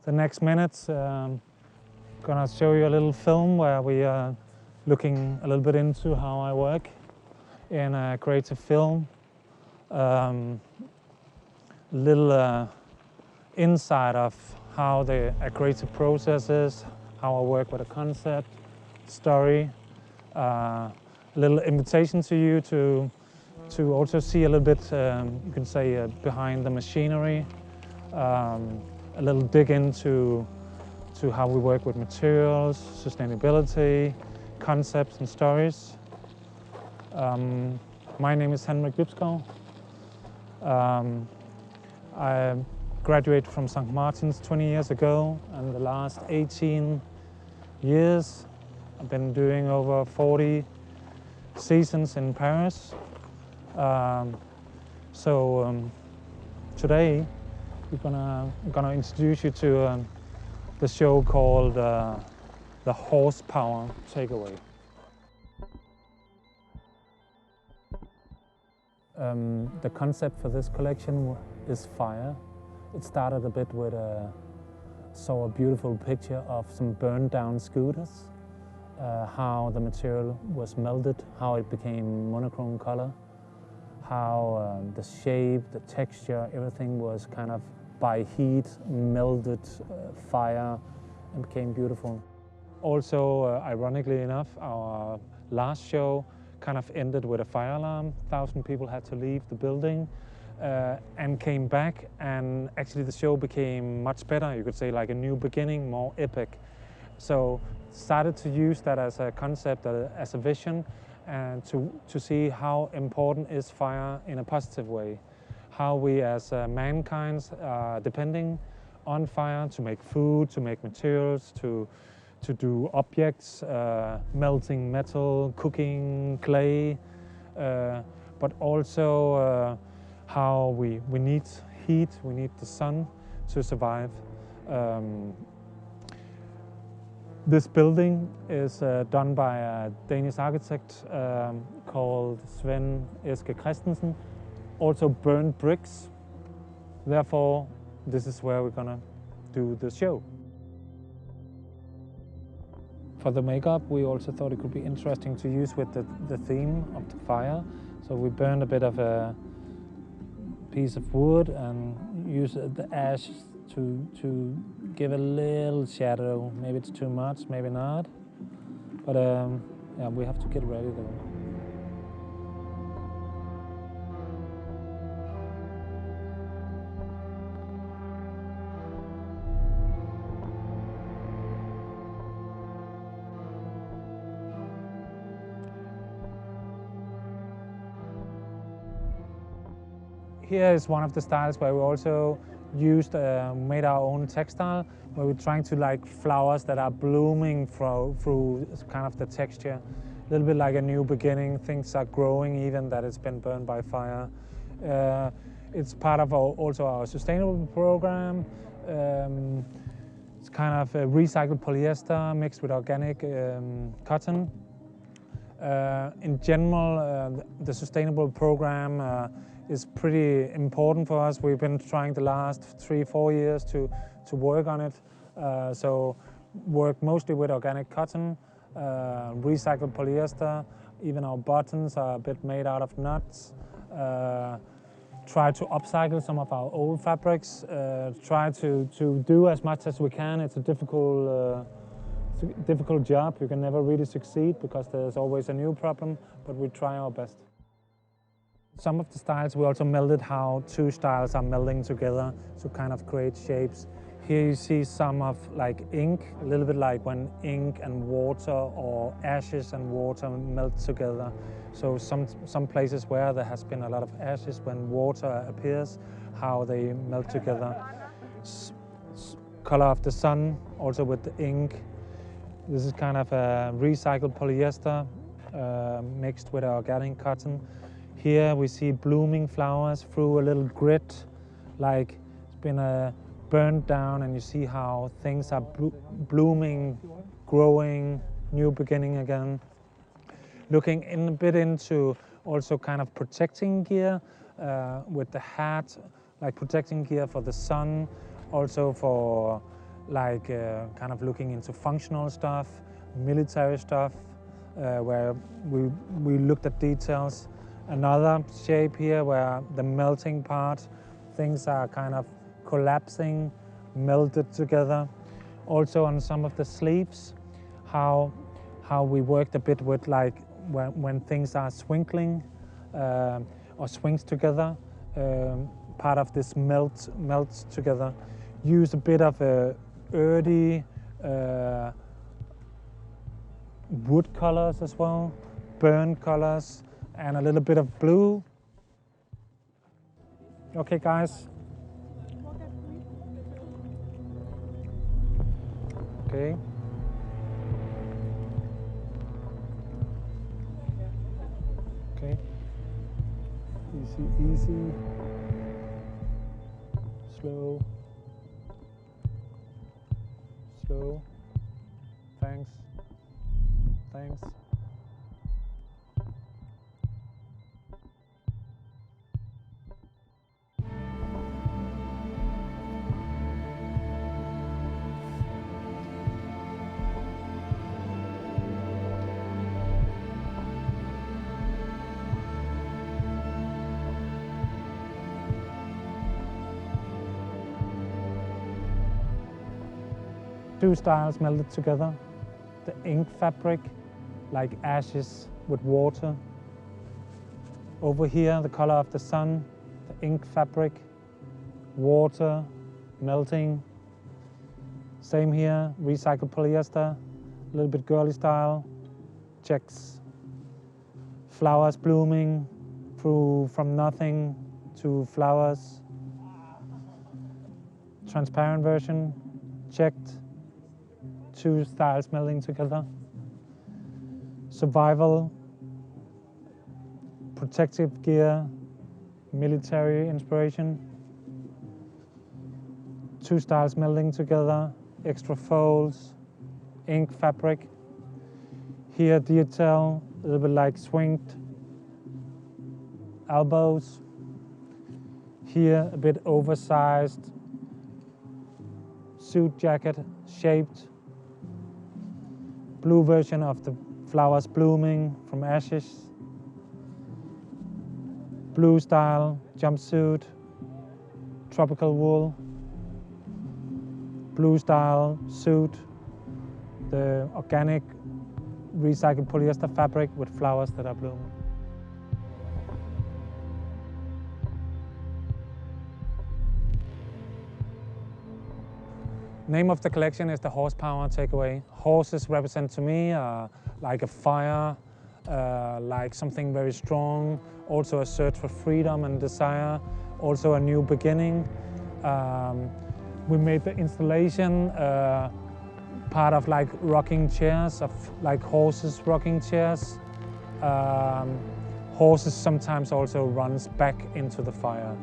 The next minutes, gonna show you a little film where we are looking a little bit into how I work in a creative film. Little insight of how a creative process is, how I work with a concept, story. A little invitation to you to also see a little bit, you can say, behind the machinery. A little dig into how we work with materials, sustainability, concepts and stories. My name is Henrik Vibskov. I graduated from St. Martin's 20 years ago, and the last 18 years I've been doing over 40 seasons in Paris. Today we're gonna introduce you to the show called The Horsepower Takeaway. The concept for this collection is fire. It started a bit with saw a beautiful picture of some burned down scooters, how the material was melted, how it became monochrome color, how the shape, the texture, everything was kind of by heat melted fire and became beautiful. Also, ironically enough, our last show kind of ended with a fire alarm. 1,000 people had to leave the building and came back, and actually the show became much better, you could say, like a new beginning, more epic. So started to use that as a concept, as a vision, and to see how important is fire in a positive way. How we as mankind are depending on fire to make food, to make materials, to do objects, melting metal, cooking clay, but also how we need heat, we need the sun to survive. This building is done by a Danish architect called Svend Eske Christensen, also burned bricks. Therefore, this is where we're gonna do the show. For the makeup, we also thought it could be interesting to use with the theme of the fire. So we burned a bit of a piece of wood and use the ash to give a little shadow. Maybe it's too much, maybe not. But yeah, we have to get ready though. Here is one of the styles where we also used, made our own textile, where we're trying to like flowers that are blooming through kind of the texture. A little bit like a new beginning, things are growing even that it's been burned by fire. It's part of also our sustainable program. It's kind of a recycled polyester mixed with organic cotton. In general, the sustainable program is pretty important for us. We've been trying the last 3-4 years to work on it. So work mostly with organic cotton, recycled polyester. Even our buttons are a bit made out of nuts. Try to upcycle some of our old fabrics. Try to do as much as we can. It's a difficult job. You can never really succeed because there's always a new problem, but we try our best. Some of the styles we also melded how two styles are melding together to kind of create shapes. Here you see some of like ink, a little bit like when ink and water or ashes and water melt together. So some places where there has been a lot of ashes, when water appears, how they melt together. Color of the sun, also with the ink. This is kind of a recycled polyester mixed with organic cotton. Here we see blooming flowers through a little grit, like it's been burned down, and you see how things are blooming, growing, new beginning again. Looking a bit into also kind of protecting gear with the hat, like protecting gear for the sun, also for like kind of looking into functional stuff, military stuff, where we looked at details. Another shape here where the melting part, things are kind of collapsing, melted together. Also on some of the sleeves, how we worked a bit with like when things are swinkling or swings together, part of this melts together. Use a bit of a earthy wood colors as well, burnt colors, and a little bit of blue. Okay, guys. Okay. Okay. Easy, easy. Slow. Slow. Thanks. Thanks. Two styles melted together. The ink fabric, like ashes with water. Over here, the color of the sun, the ink fabric, water, melting. Same here, recycled polyester, a little bit girly style, checks. Flowers blooming from nothing to flowers. Transparent version, checked. Two styles melding together. Survival, protective gear, military inspiration. Two styles melding together, extra folds, ink fabric. Here detail, a little bit like swinged elbows. Here a bit oversized suit jacket, shaped. Blue version of the flowers blooming from ashes. Blue style jumpsuit, tropical wool. Blue style suit, the organic recycled polyester fabric with flowers that are blooming. Name of the collection is the Horsepower Takeaway. Horses represent to me like a fire, like something very strong, also a search for freedom and desire, also a new beginning. We made the installation part of like rocking chairs, of like horses rocking chairs. Horses sometimes also runs back into the fire.